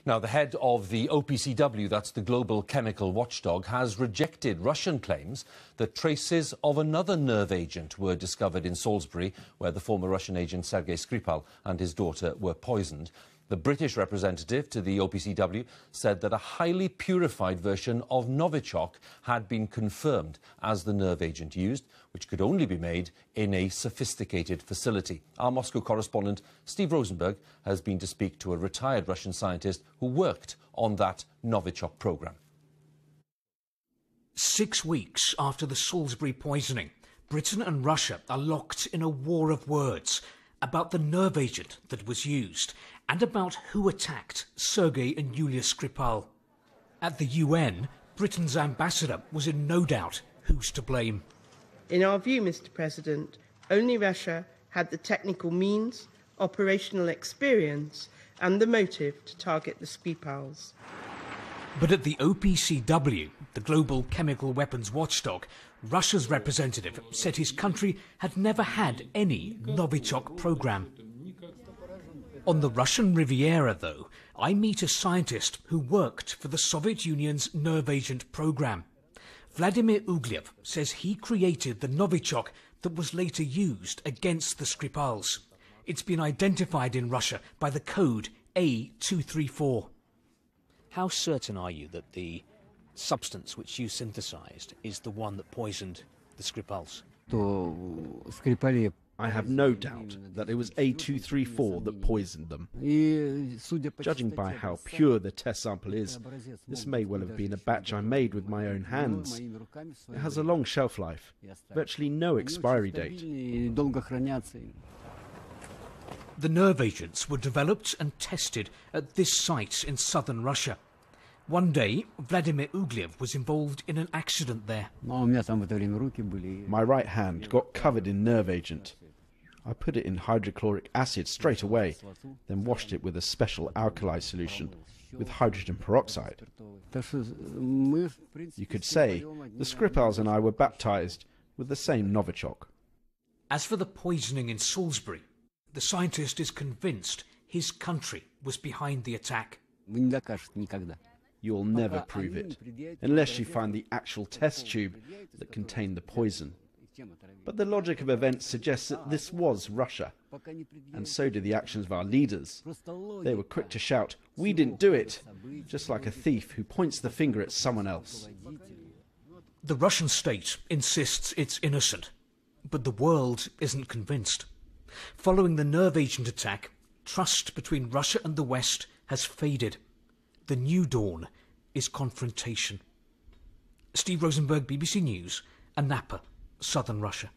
Now, the head of the OPCW, that's the global chemical watchdog, has rejected Russian claims that traces of another nerve agent were discovered in Salisbury, where the former Russian agent Sergei Skripal and his daughter were poisoned. The British representative to the OPCW said that a highly purified version of Novichok had been confirmed as the nerve agent used, which could only be made in a sophisticated facility. Our Moscow correspondent, Steve Rosenberg, has been to speak to a retired Russian scientist who worked on that Novichok program. 6 weeks after the Salisbury poisoning, Britain and Russia are locked in a war of words about the nerve agent that was used and about who attacked Sergei and Yulia Skripal. At the UN, Britain's ambassador was in no doubt who's to blame. In our view, Mr. President, only Russia had the technical means, operational experience and the motive to target the Skripals. But at the OPCW, the global chemical weapons watchdog, Russia's representative said his country had never had any Novichok program. On the Russian Riviera, though, I meet a scientist who worked for the Soviet Union's nerve agent program. Vladimir Uglev says he created the Novichok that was later used against the Skripals. It's been identified in Russia by the code A234. How certain are you that the substance which you synthesized is the one that poisoned the Skripals? I have no doubt that it was A234 that poisoned them. Judging by how pure the test sample is, this may well have been a batch I made with my own hands. It has a long shelf life, virtually no expiry date. The nerve agents were developed and tested at this site in southern Russia. One day, Vladimir Uglev was involved in an accident there. My right hand got covered in nerve agent. I put it in hydrochloric acid straight away, then washed it with a special alkali solution with hydrogen peroxide. You could say the Skripals and I were baptized with the same Novichok. As for the poisoning in Salisbury, the scientist is convinced his country was behind the attack. You'll never prove it, unless you find the actual test tube that contained the poison. But the logic of events suggests that this was Russia, and so do the actions of our leaders. They were quick to shout, "We didn't do it," just like a thief who points the finger at someone else. The Russian state insists it's innocent, but the world isn't convinced. Following the nerve agent attack, trust between Russia and the West has faded. The new dawn is confrontation. Steve Rosenberg, BBC News, Anapa, southern Russia.